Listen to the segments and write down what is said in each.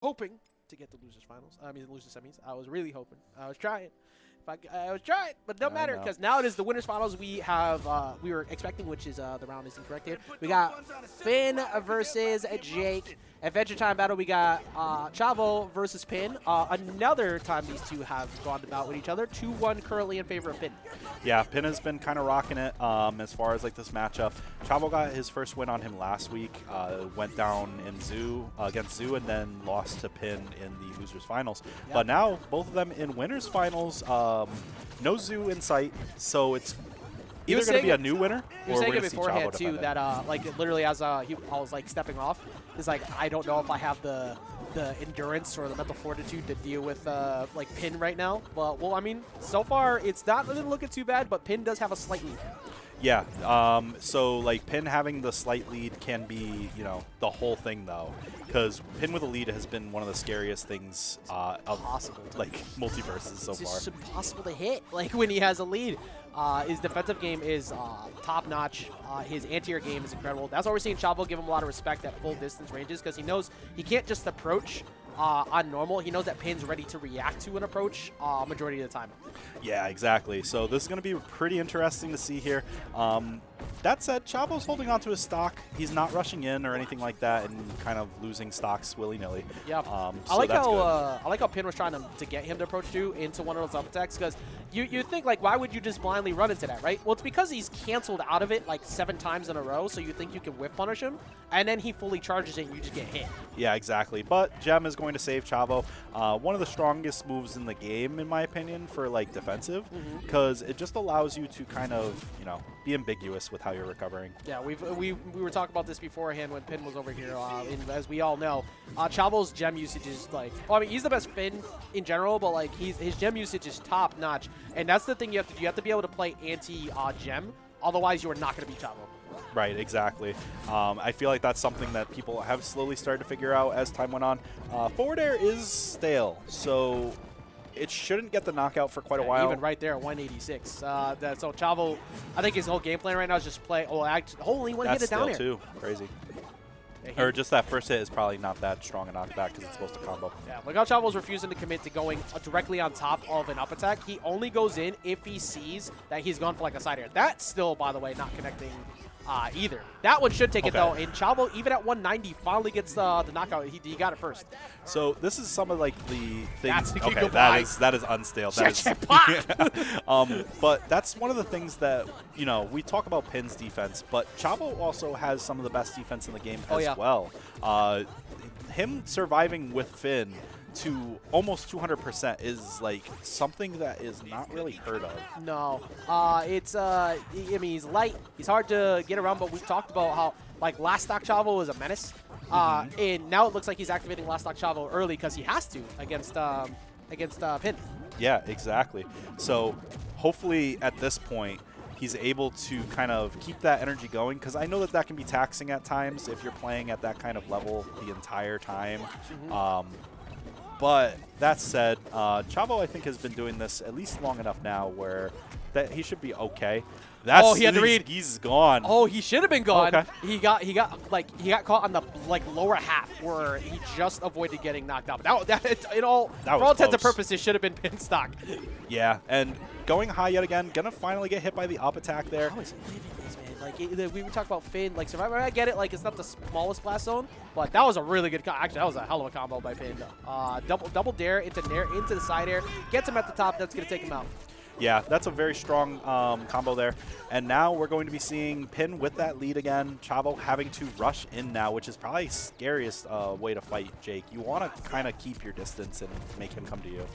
hoping to get the losers finals. I mean, the losers semis. I was really hoping. I was trying. I was trying, but it don't matter because now it is the winners finals. We have we were expecting, which is the round is incorrect here. We got Finn versus Jake. Adventure Time battle. We got Chavo versus Pin. Another time these two have gone to bout with each other. 2-1 currently in favor of Pin. Yeah, Pin has been kind of rocking it as far as like this matchup. Chavo got his first win on him last week. Went down in Zoo against Zoo and then lost to Pin in the losers finals. Yep. But now both of them in winners finals. No Zoo in sight, so it's either going to be a new winner or we're going to see Chavo too. That like literally as I was like stepping off, is like I don't know if I have the endurance or the mental fortitude to deal with like Pin right now. But well, I mean, so far it's not looking too bad, but Pin does have a slight lead. Yeah, so like Pin having the slight lead can be, you know, the whole thing though, because Pin with a lead has been one of the scariest things of like MultiVersus so far. It's just impossible to hit like when he has a lead. His defensive game is top notch. His anti-air game is incredible. That's why we're seeing Chavo give him a lot of respect at full distance ranges, because he knows he can't just approach on normal. He knows that Pin's ready to react to an approach majority of the time. Yeah, exactly. So this is going to be pretty interesting to see here. That said, Chavo's holding on to his stock. He's not rushing in or anything like that and kind of losing stocks willy-nilly. Yeah. So I like how Pin was trying to get him to approach you into one of those up attacks, because you think like, why would you just blindly run into that, right? Well, it's because he's canceled out of it like 7 times in a row, so you think you can whip punish him, and then he fully charges it and you just get hit. Yeah, exactly. But Gem is going to save Chavo. One of the strongest moves in the game, in my opinion, for like defensive, because it just allows you to kind of, you know, be ambiguous with how you're recovering. Yeah, we were talking about this beforehand when Pin was over here. As we all know, Chavo's gem usage is like, well, I mean, he's the best Pin in general, but like his gem usage is top notch, and that's the thing you have to do. You have to be able to play anti gem, otherwise you are not going to beat Chavo. Right, exactly. I feel like that's something that people have slowly started to figure out as time went on. Forward air is stale, so it shouldn't get the knockout for quite a while. Even right there at 186. So Chavo, I think his whole game plan right now is just play. Oh, actually, only one hit it down here. That's too crazy. Yeah, or just that first hit is probably not that strong a knockback because it's supposed to combo. Yeah, look how Chavo's refusing to commit to going directly on top of an up attack. He only goes in if he sees that he's gone for like a side air. That's still, by the way, not connecting either. That one should take it though, and Chavo, even at 190, finally gets the knockout. He got it first. So this is some of like the things. Okay, that is unstale. But that's one of the things that, you know, we talk about Pin's defense, but Chavo also has some of the best defense in the game as well. Him surviving with Finn to almost 200% is like something that is not really heard of. No, it's I mean, he's light, he's hard to get around, but we've talked about how like last stock Chavo was a menace, and now it looks like he's activating last stock Chavo early because he has to against Pin. Yeah, exactly. So hopefully at this point he's able to kind of keep that energy going, because I know that that can be taxing at times if you're playing at that kind of level the entire time. But that said, Chavo, I think, has been doing this at least long enough now where that he should be okay. That's, he had to read. He's gone. Oh, he should have been gone. Okay. He got caught on the like lower half where he just avoided getting knocked out. But for all intents and purposes, should have been Pin stock. Yeah, and going high yet again, gonna finally get hit by the up attack there. How is he living this, man? Like we were talking about Finn, like Survivor. I get it, like it's not the smallest blast zone, but that was a really good. Actually, that was a hell of a combo by Pin. Double dare into the side air, gets him at the top. That's gonna take him out. Yeah, that's a very strong combo there. And now we're going to be seeing Pin with that lead again. Chavo having to rush in now, which is probably the scariest way to fight Jake. You want to kind of keep your distance and make him come to you.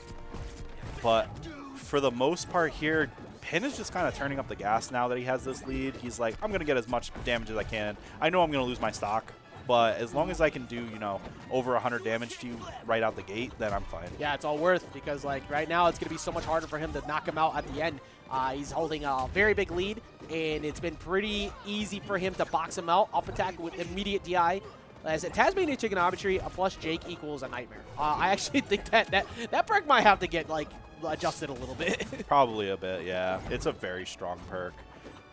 But for the most part here, Pin is just kind of turning up the gas now that he has this lead. He's like, I'm going to get as much damage as I can. I know I'm going to lose my stock, but as long as I can do, you know, over 100 damage to you right out the gate, then I'm fine. Yeah, it's all worth, because like right now it's going to be so much harder for him to knock him out at the end. He's holding a very big lead, and it's been pretty easy for him to box him out. Up attack with immediate DI. As a Tasmanian trigonometry, a plus Jake equals a nightmare. I actually think that perk might have to get like adjusted a little bit. Probably a bit, yeah. It's a very strong perk.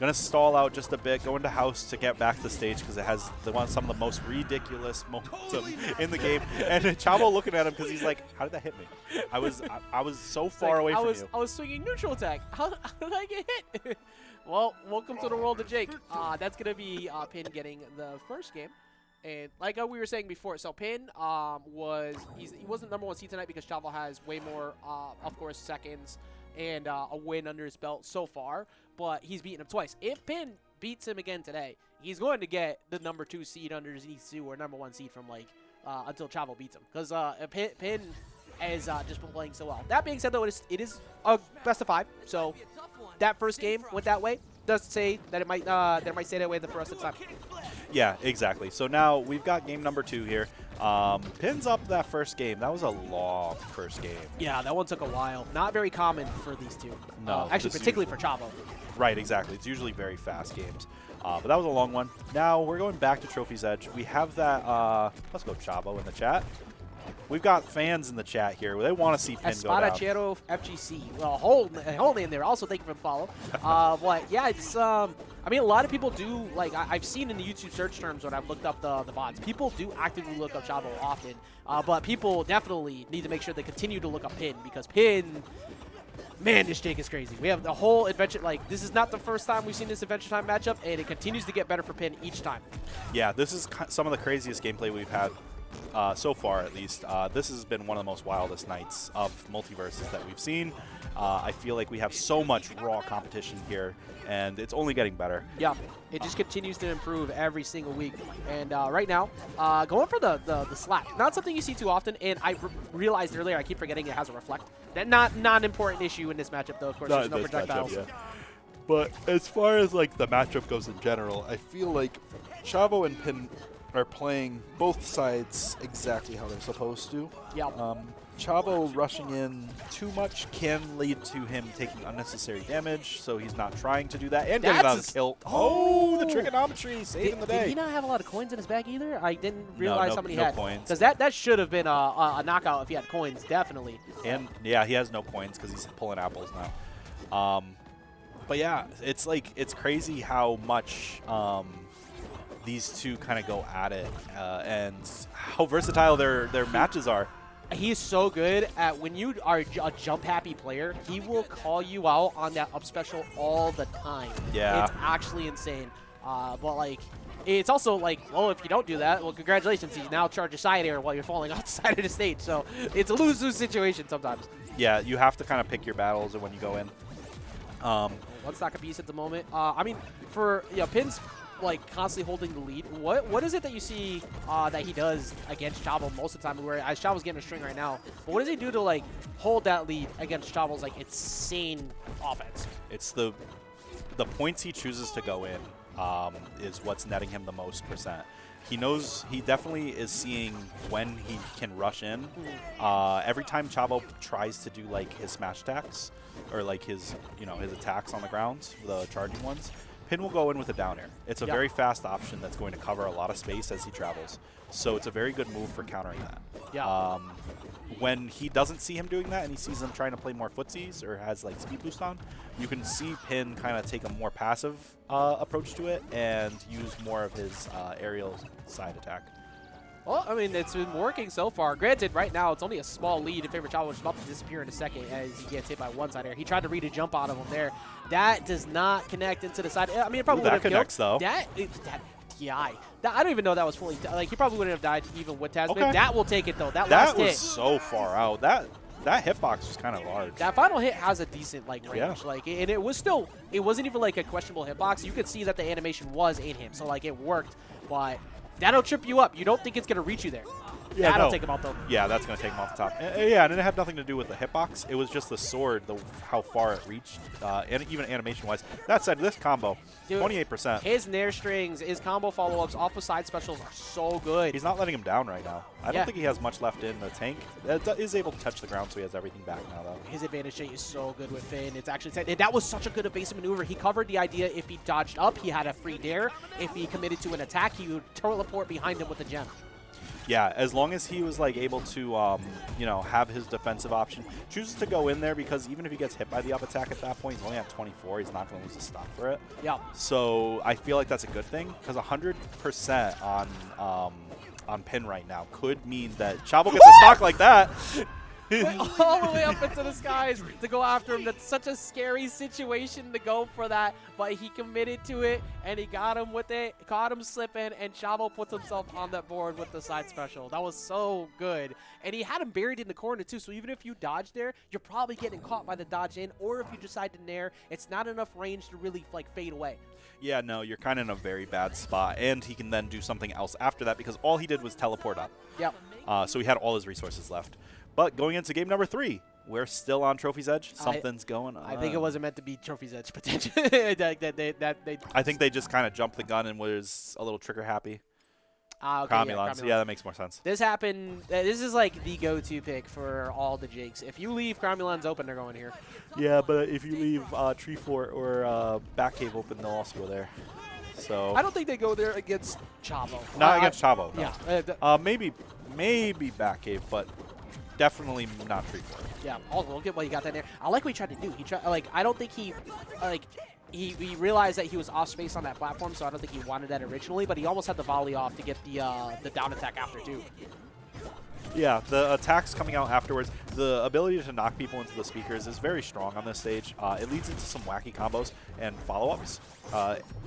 Gonna stall out just a bit, go into house to get back to the stage because it has some of the most ridiculous momentum in the game. And Chavo looking at him because he's like, "How did that hit me? I was so far away from you." I was swinging neutral attack. How did I get hit? Well, welcome to the world of Jake. That's gonna be Pin getting the first game. And like we were saying before, so Pin he wasn't #1 seed tonight because Chavo has way more, of course, seconds and a win under his belt so far. But he's beaten him twice. If Pin beats him again today, he's going to get the #2 seed under Z2 or #1 seed from until Chavo beats him, because Pin has just been playing so well. That being said, though, it is a best of 5, so that first game went that way. Does say that it might stay that way the rest of the time. Yeah, exactly. So now we've got game #2 here. Pin's up that first game. That was a long first game. Yeah, that one took a while. Not very common for these two. No, actually, particularly for Chavo. Right, exactly. It's usually very fast games. But that was a long one. Now we're going back to Trophy's Edge. We have that. Let's go Chavo in the chat. We've got fans in the chat here. They want to see Pin go down. Espadachero FGC. Well, hold in there. Also, thank you for the follow. But yeah, it's I mean, a lot of people do, like, I've seen in the YouTube search terms when I've looked up the bots, people do actively look up Chavo often. But people definitely need to make sure they continue to look up Pin, because Pin, man, this Jake is crazy. We have the whole adventure, like, this is not the first time we've seen this Adventure Time matchup, and it continues to get better for Pin each time. Yeah, this is some of the craziest gameplay we've had. So far, at least. This has been one of the most wildest nights of MultiVersus that we've seen. I feel like we have so much raw competition here, and it's only getting better. Yeah, it just continues to improve every single week. And right now, going for the slap. Not something you see too often, and I realized earlier, I keep forgetting it has a reflect. That not an important issue in this matchup, though. Of course, there's no projectiles. Matchup, yeah. But as far as like the matchup goes in general, I feel like Chavo and Pin are playing both sides exactly how they're supposed to. Yeah. Chavo rushing in too much can lead to him taking unnecessary damage, so he's not trying to do that and getting on the kill. Oh, the trigonometry saving the day. Did he not have a lot of coins in his bag either? I didn't realize how many he had. No coins. Because that should have been a knockout if he had coins, definitely. And yeah, he has no coins because he's pulling apples now. But yeah, it's crazy how much these two kind of go at it, and how versatile their matches are. He is so good at, when you are a jump-happy player, he will call you out on that up special all the time. Yeah. It's actually insane. But, like, it's also like, well, if you don't do that, well, congratulations. You now charge a side air while you're falling off the side of the stage. So it's a lose-lose situation sometimes. Yeah, you have to kind of pick your battles when you go in. One stock apiece at the moment. I mean, for Pin's like constantly holding the lead. What is it that you see that he does against Chavo most of the time? Where Chavo's getting a string right now, but what does he do to like hold that lead against Chavo's like insane offense? It's the points he chooses to go in is what's netting him the most %. He knows, he definitely is seeing when he can rush in. Every time Chavo tries to do like his smash attacks or like his his attacks on the ground, the charging ones, Pin will go in with a down air. It's a very fast option that's going to cover a lot of space as he travels. So it's a very good move for countering that. Yeah. When he doesn't see him doing that and he sees him trying to play more footsies or has like speed boost on, you can see Pin kind of take a more passive approach to it and use more of his aerial side attack. Well, I mean, it's been working so far. Granted, right now it's only a small lead in favor of Chavo, which is about to disappear in a second as he gets hit by one side air. He tried to read a jump out of him there. That does not connect into the side. I mean, it probably would have connects killed. Though. That TI. I don't even know that was fully. Like, he probably wouldn't have died even with Tasman. Okay. That will take it though. That last was hit. So far out. That hitbox was kind of large. That final hit has a decent range. Yeah. Like, and it wasn't even like a questionable hitbox. You could see that the animation was in him, so like it worked. But that'll trip you up. You don't think it's gonna reach you there. Yeah, that'll take him out though. Yeah, that's going to take him off the top. Yeah, and it had nothing to do with the hitbox. It was just the sword, how far it reached, and even animation-wise. That said, this combo, 28%. His nair strings, his combo follow-ups off of side specials are so good. He's not letting him down right now. I don't think he has much left in the tank. Is able to touch the ground, so he has everything back now, though. His advantage state is so good with Finn. It's actually, and that was such a good evasive maneuver. He covered the idea if he dodged up, he had a free dare. If he committed to an attack, he would teleport behind him with a gem. Yeah, as long as he was like able to, you know, have his defensive option, chooses to go in there because even if he gets hit by the up attack at that point, he's only at 24. He's not going to lose the stock for it. Yeah. So I feel like that's a good thing because 100% on Pin right now could mean that Chavo gets a stock like that. Went all the way up into the skies to go after him. That's such a scary situation to go for that, but he committed to it, and he got him with it, caught him slipping, and Chavo puts himself on that board with the side special. That was so good. And he had him buried in the corner, too, so even if you dodge there, you're probably getting caught by the dodge in, or if you decide to nair, it's not enough range to really, like, fade away. Yeah, no, you're kind of in a very bad spot, and he can then do something else after that because all he did was teleport up. Yep. So he had all his resources left. But going into game number 3, we're still on Trophy's Edge. Something's going on. I think it wasn't meant to be Trophy's Edge, potentially. I think they just kind of jumped the gun and was a little trigger happy. Okay, Cromulons. Yeah, that makes more sense. This happened. This is like the go-to pick for all the Jakes. If you leave Cromulons open, they're going here. Yeah, but if you leave Tree Fort or Back Cave open, they'll also go there. So I don't think they go there against Chavo. Not against Chavo. No. Yeah. Maybe Back Cave, but definitely not Tree Fort. Yeah. I'll look at what he got there. I like what he tried to do. He tried. Like I don't think he he realized that he was off space on that platform, so I don't think he wanted that originally. But he almost had the volley off to get the down attack after too. Yeah, the attacks coming out afterwards, the ability to knock people into the speakers is very strong on this stage. It leads into some wacky combos and follow-ups.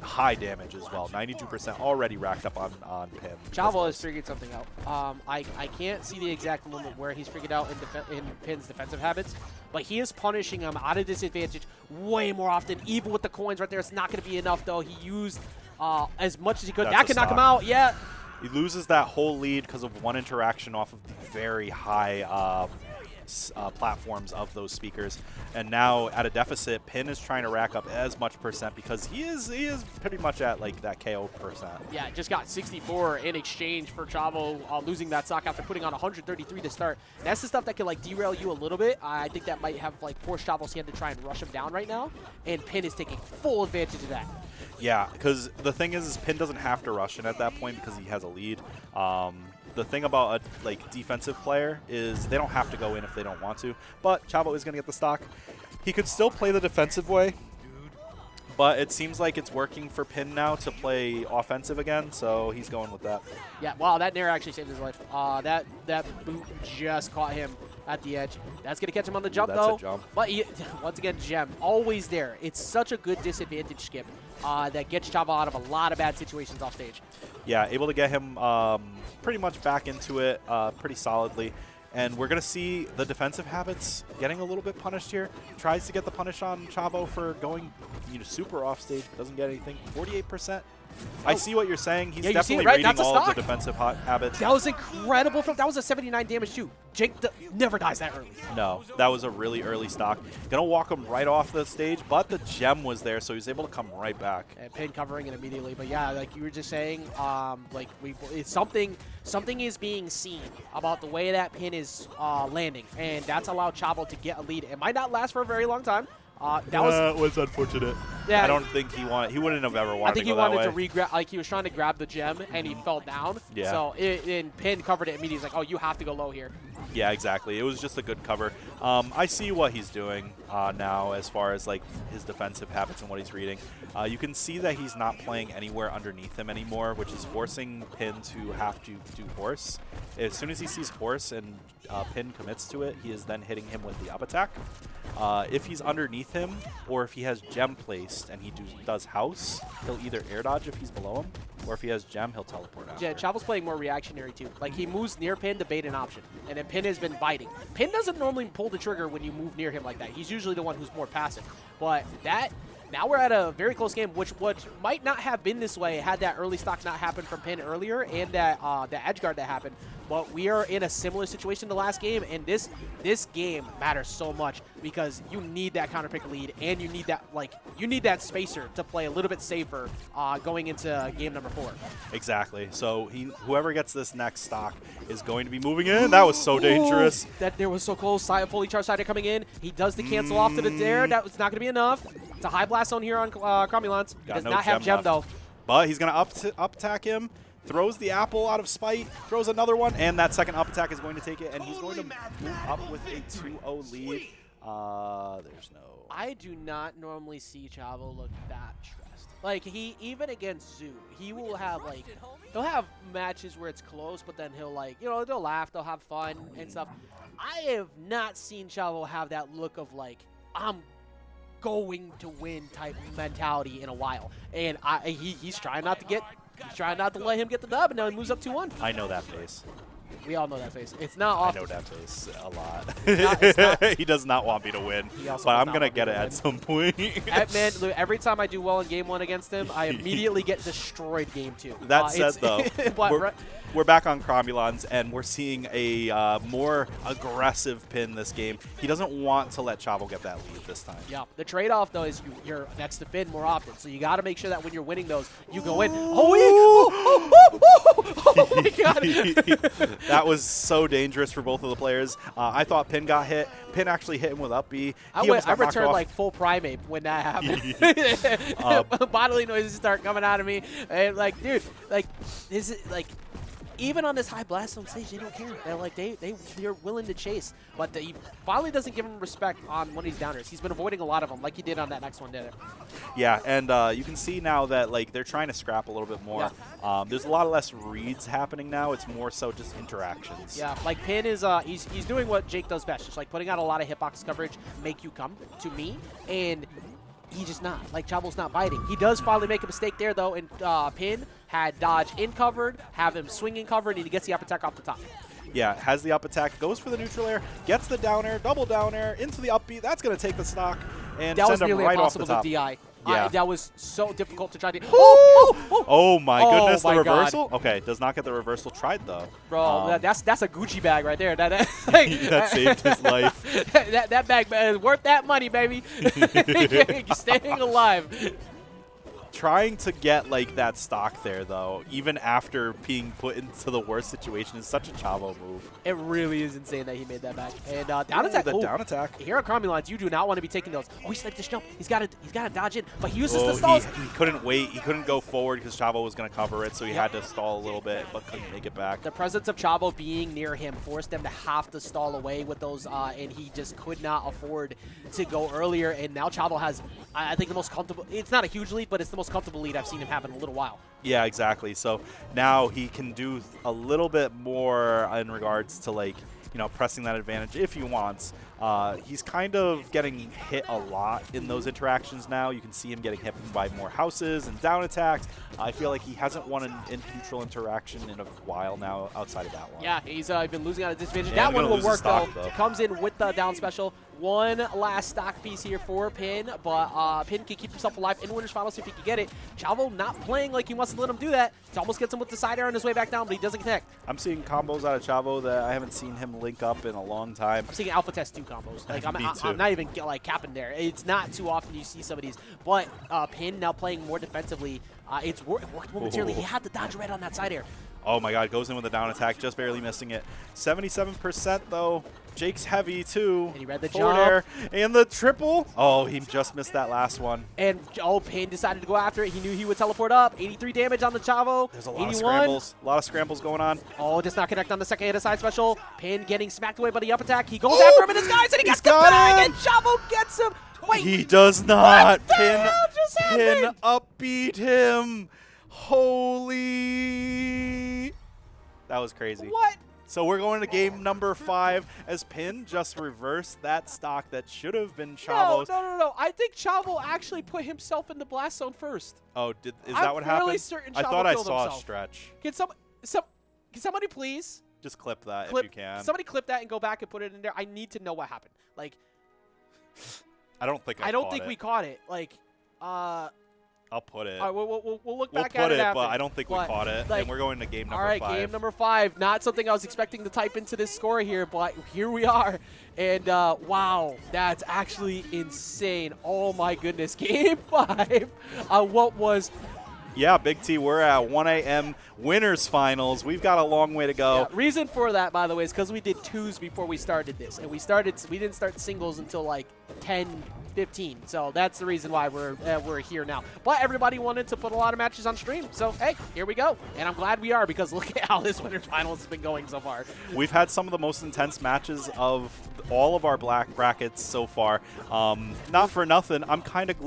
High damage as well, 92% already racked up on Pin. Chavo has figured something out. I can't see the exact moment where he's figured out in Pin's defensive habits, but he is punishing him out of disadvantage way more often. Even with the coins right there, it's not going to be enough, though. He used as much as he could. That could knock him out, yeah. He loses that whole lead because of one interaction off of the very high platforms of those speakers. And now at a deficit, Pin is trying to rack up as much percent because he is pretty much at like that KO percent. Yeah, just got 64 in exchange for Chavo losing that stock after putting on 133 to start. That's the stuff that can like derail you a little bit. I think that might have like forced Chavo's hand to try and rush him down right now, and Pin is taking full advantage of that. Yeah, because the thing is Pin doesn't have to rush in at that point because he has a lead. The thing about a defensive player is they don't have to go in if they don't want to, but Chavo is going to get the stock. He could still play the defensive way, but it seems like it's working for Pin now to play offensive again, so he's going with that. Yeah, wow, that nair actually saved his life. That boot just caught him at the edge. That's going to catch him on the jump, though. A jump. But once again, Gem, always there. It's such a good disadvantage skip that gets Chavo out of a lot of bad situations off stage. Yeah, able to get him pretty much back into it pretty solidly. And we're going to see the defensive habits getting a little bit punished here. Tries to get the punish on Chavo for going super off stage, but doesn't get anything. 48%. I see what you're saying. He's definitely reading all of the defensive habits. That was incredible. That was a 79 damage too. Jake never dies that early. No, that was a really early stock. Going to walk him right off the stage, but the gem was there, so he's able to come right back. And Pin covering it immediately. But yeah, like you were just saying, it's something is being seen about the way that Pin is landing, and that's allowed Chavo to get a lead. It might not last for a very long time. That was unfortunate. Yeah, I don't think he wouldn't have ever wanted to go that way. I think he wanted to re-grab, like he was trying to grab the gem and he fell down. Yeah. So and Pin covered it immediately. He's like, oh, you have to go low here. Yeah, exactly. It was just a good cover. I see what he's doing now as far as like his defensive habits and what he's reading. You can see that he's not playing anywhere underneath him anymore, which is forcing Pin to have to do horse. As soon as he sees horse and Pin commits to it, he is then hitting him with the up attack. If he's underneath him or if he has gem placed and he does house, he'll either air dodge if he's below him, or if he has gem, he'll teleport after. Yeah, Chavo's playing more reactionary too. Like he moves near Pin to bait an option, and then Pin has been biting. Pin doesn't normally pull the trigger when you move near him like that. He's usually the one who's more passive. But now we're at a very close game, which might not have been this way had that early stock not happened from Pin earlier and that the edge guard that happened. But we are in a similar situation to the last game, and this game matters so much because you need that counter pick lead, and you need that spacer to play a little bit safer going into game number 4. Exactly. So whoever gets this next stock is going to be moving in. That was so dangerous. That there was so close. Fully charged Cider coming in. He does the cancel off to the dare. That was not going to be enough. It's a high blast zone here on Cromulons. He does not have gem though. But he's going to up attack him. throws the apple out of spite, throws another one, and that second up attack is going to take it, and he's going to move up with a 2-0 lead. There's no... I do not normally see Chavo look that stressed. Like, he, even against Zoo, he will have, like, he'll have matches where it's close, but then he'll, like, you know, they'll laugh, they'll have fun and stuff. I have not seen Chavo have that look of, like, I'm going to win type mentality in a while. And he's trying not to let him get the dub, and now he moves up 2-1. I know that face. We all know that face. It's not often. I know that face a lot. It's not. He does not want me to win, but I'm going to get it at some point. Man, every time I do well in game 1 against him, I immediately get destroyed game 2. That said, though, we're back on Cromulons, and we're seeing a more aggressive Pin this game. He doesn't want to let Chavo get that lead this time. Yeah. The trade-off, though, is you're next to Pin more often, so you got to make sure that when you're winning those, you go in. Oh my God. That was so dangerous for both of the players. I thought Pin got hit. Pin actually hit him with up B. I returned like full primate when that happened. Bodily noises start coming out of me, and like, dude, like, is it like? Even on this high blast zone stage, they don't care. They're like they're willing to chase, but he finally doesn't give him respect on one of these downers. He's been avoiding a lot of them, like he did on that next one, did it? Yeah, and you can see now that like they're trying to scrap a little bit more. Yeah. There's a lot less reads happening now. It's more so just interactions. Yeah, like Pin is he's doing what Jake does best, just like putting out a lot of hitbox coverage, make you come to me, and he's just not. Like, Chavo's not biting. He does finally make a mistake there, though, and Pin had dodge in covered, have him swing in covered, and he gets the up attack off the top. Yeah, has the up attack, goes for the neutral air, gets the down air, double down air, into the up B. That's going to take the stock and send him right off the top. To DI. Yeah. That was so difficult to try to... Oh my goodness, the reversal? God. Okay, does not get the reversal. Tried, though. Bro, that's a Gucci bag right there. That saved his life. that bag is worth that money, baby. Staying alive. Trying to get like that stock there, though, even after being put into the worst situation, is such a Chavo move. It really is insane that he made that back. And down attack. The down attack. Here at Cromulons, you do not want to be taking those. Oh, he sniped this jump. He's got to dodge in, but he uses the stalls. He couldn't wait. He couldn't go forward because Chavo was going to cover it, so he had to stall a little bit, but couldn't make it back. The presence of Chavo being near him forced them to have to stall away with those, and he just could not afford to go earlier. And now Chavo has, I think, the most comfortable. It's not a huge lead, but it's the most comfortable lead I've seen him have in a little while. Yeah, exactly. So now he can do a little bit more in regards to, like, you know, pressing that advantage if he wants. He's kind of getting hit a lot in those interactions now. You can see him getting hit by more houses and down attacks. I feel like he hasn't won an in-neutral interaction in a while now outside of that one. Yeah, he's been losing out of disadvantage. Yeah, that one will work, though. Comes in with the down special. One last stock piece here for Pin, but Pin can keep himself alive in Winners Finals if he can get it. Chavo not playing like he wants to let him do that. He almost gets him with the side air on his way back down, but he doesn't connect. I'm seeing combos out of Chavo that I haven't seen him link up in a long time. I'm seeing Alpha Test 2 combos. Like, I'm not even like capping there. It's not too often you see some of these, but Pin now playing more defensively. It worked momentarily. He had the dodge right on that side air. Oh my God, goes in with a down attack, just barely missing it. 77% though. Jake's heavy too. And he read the forward jump. Air. And the triple. Oh, he just missed that last one. And Pin decided to go after it. He knew he would teleport up. 83 damage on the Chavo. There's a lot of scrambles. A lot of scrambles going on. Oh, does not connect on the second hit of side special. Pin getting smacked away by the up attack. He goes after him in his guys, and he gets the bag, and Chavo gets him. Wait. He does not. What the hell just happened? Pin upbeat him. Holy. That was crazy. What? So we're going to game number 5 as Pin just reversed that stock that should have been Chavo's. No. I think Chavo actually put himself in the blast zone first. Oh, is that what happened? I'm really certain Chavo I thought I killed saw himself. a stretch. Can somebody please? Just clip that if you can. Somebody clip that and go back and put it in there. I need to know what happened. Like, I don't think we caught it. Like, I'll put it. All right, we'll look back at it after. But I don't think we caught it. Like, and we're going to game number 5. All right, game number 5. Not something I was expecting to type into this score here, but here we are. And, wow, that's actually insane. Oh, my goodness. Game 5. What was... Yeah, Big T, we're at 1 a.m. Winners Finals. We've got a long way to go. Yeah, reason for that, by the way, is because we did 2s before we started this. And we didn't start singles until, like, 10 15. So that's the reason why we're here now. But everybody wanted to put a lot of matches on stream. So, hey, here we go. And I'm glad we are because look at how this Winners Finals has been going so far. We've had some of the most intense matches of all of our black brackets so far. Not for nothing, I'm kind of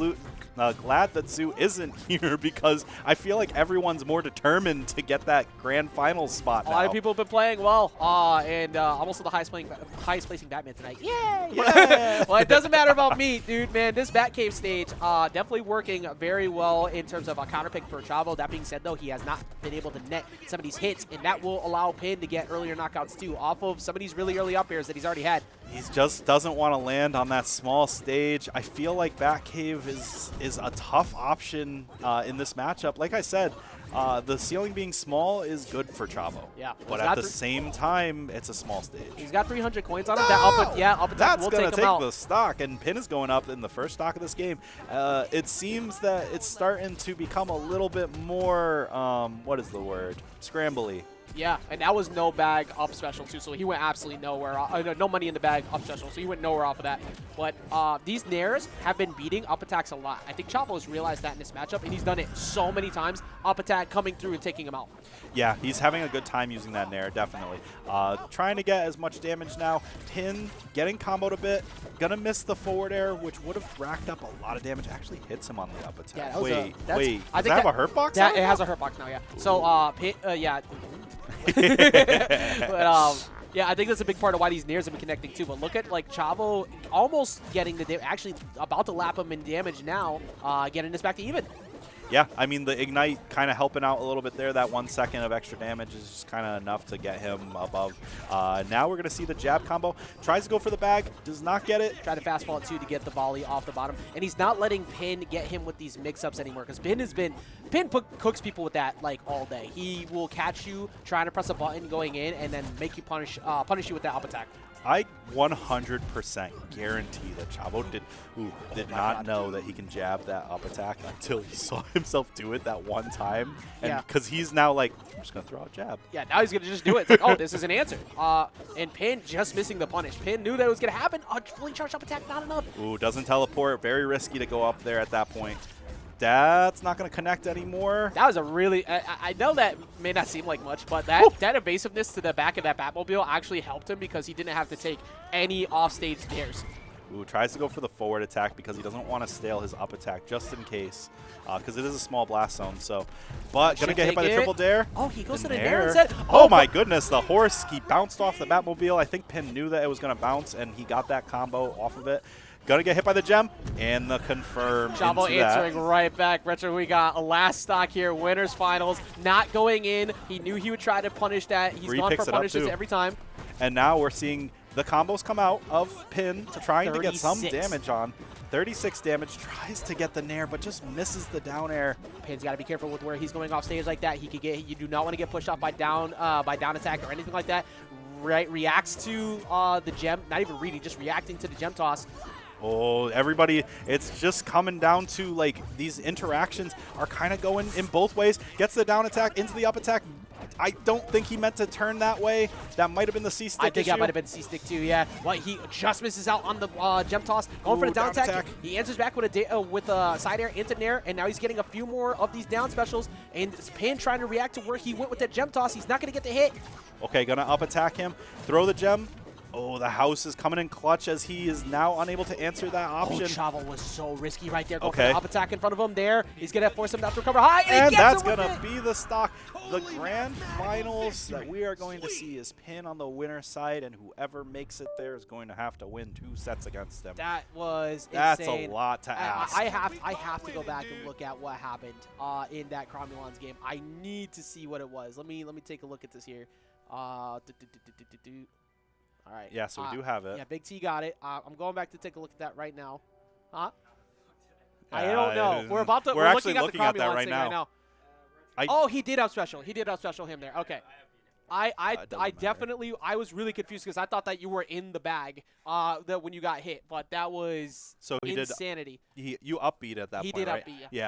glad that Zoo isn't here because I feel like everyone's more determined to get that grand finals spot now. A lot of people have been playing well, and almost the highest placing Batman tonight. Yay! Yeah. Well, it doesn't matter about me, dude, man. This Batcave stage definitely working very well in terms of a counterpick for Chavo. That being said, though, he has not been able to net some of these hits, and that will allow Pin to get earlier knockouts, too, off of some of these really early up airs that he's already had. He just doesn't want to land on that small stage. I feel like Batcave is a tough option in this matchup. Like I said, the ceiling being small is good for Chavo. Yeah. But at the same time, it's a small stage. He's got 300 coins on him. That up attack will take him out. That's going to take the stock, and Pin is going up in the first stock of this game. It seems that it's starting to become a little bit more, what is the word? Scrambly. Yeah, and that was no bag up special, too, so he went absolutely nowhere. No money in the bag up special, so he went nowhere off of that. But these nairs have been beating up attacks a lot. I think Chavo has realized that in this matchup, and he's done it so many times. Up attack coming through and taking him out. Yeah, he's having a good time using that nair, definitely. Trying to get as much damage now. Pin getting comboed a bit. Gonna miss the forward air, which would have racked up a lot of damage. Actually hits him on the up attack. Yeah, wait. I Does that have a hurt box? It has a hurt box now, yeah. So, yeah. But yeah, I think that's a big part of why these nairs have been connecting too. But look at like Chavo almost getting the damage, actually about to lap him in damage now, getting this back to even. Yeah, I mean, the Ignite kind of helping out a little bit there. That 1 second of extra damage is just kind of enough to get him above. Now we're going to see the jab combo. Tries to go for the bag, does not get it. Try to fastball it too to get the volley off the bottom. And he's not letting Pin get him with these mix-ups anymore because Pin cooks people with that like all day. He will catch you trying to press a button going in and then make you punish you with that up attack. I 100% guarantee that Chavo did not know that he can jab that up attack until he saw himself do it that one time. And because he's now like, I'm just going to throw a jab. Yeah, now he's going to just do it. It's like, oh, this is an answer. And Pin just missing the punish. Pin knew that it was going to happen. Fully charged up attack, not enough. Ooh, doesn't teleport. Very risky to go up there at that point. That's not going to connect anymore. That was a really, I know that may not seem like much, but that evasiveness to the back of that Batmobile actually helped him because he didn't have to take any offstage dares. Ooh, tries to go for the forward attack because he doesn't want to stale his up attack just in case, because it is a small blast zone. So, but going to get hit by the triple dare. Oh, he goes to the nair instead. Oh my goodness, the horse, he bounced off the Batmobile. I think Pin knew that it was going to bounce, and he got that combo off of it. Gonna get hit by the gem and the confirm. Chavo answering right back. Retro, we got a last stock here. Winners finals. Not going in. He knew he would try to punish that. He's gone for punishes every time. And now we're seeing the combos come out of Pin trying to get some damage on. 36 damage, tries to get the nair, but just misses the down air. Pin's got to be careful with where he's going off stage like that. He could get. You do not want to get pushed off by down attack or anything like that. Reacts to the gem, not even reading, just reacting to the gem toss. Oh, everybody, it's just coming down to, like, these interactions are kind of going in both ways. Gets the down attack into the up attack. I don't think he meant to turn that way. That might have been the C-stick I think that might have been C-stick too, yeah. Well, he just misses out on the gem toss. Going for the down attack. He answers back with a side air into nair, and now he's getting a few more of these down specials. And Pin trying to react to where he went with that gem toss. He's not going to get the hit. Okay, going to up attack him. Throw the gem. Oh, the house is coming in clutch as he is now unable to answer that option. Oh, Chavo was so risky right there. Going for the up attack in front of him there. He's going to force him to have to recover high. And that's going to be the stock. The grand finals that we are going to see is Pin on the winner's side, and whoever makes it there is going to have to win 2 sets against them. That was That's insane. a lot to ask. I have to go back and look at what happened in that Cromulons game. I need to see what it was. Let me take a look at this here. All right. Yeah, so we do have it. Yeah, Big T got it. I'm going back to take a look at that right now. I don't know. We're about to. We're actually looking at that right now. Oh, he did out special. He did out special him there. Okay. I definitely, I was really confused because I thought that you were in the bag that when you got hit, but that was insanity. You upbeat at that point, He did right? upbeat, yeah. Yeah,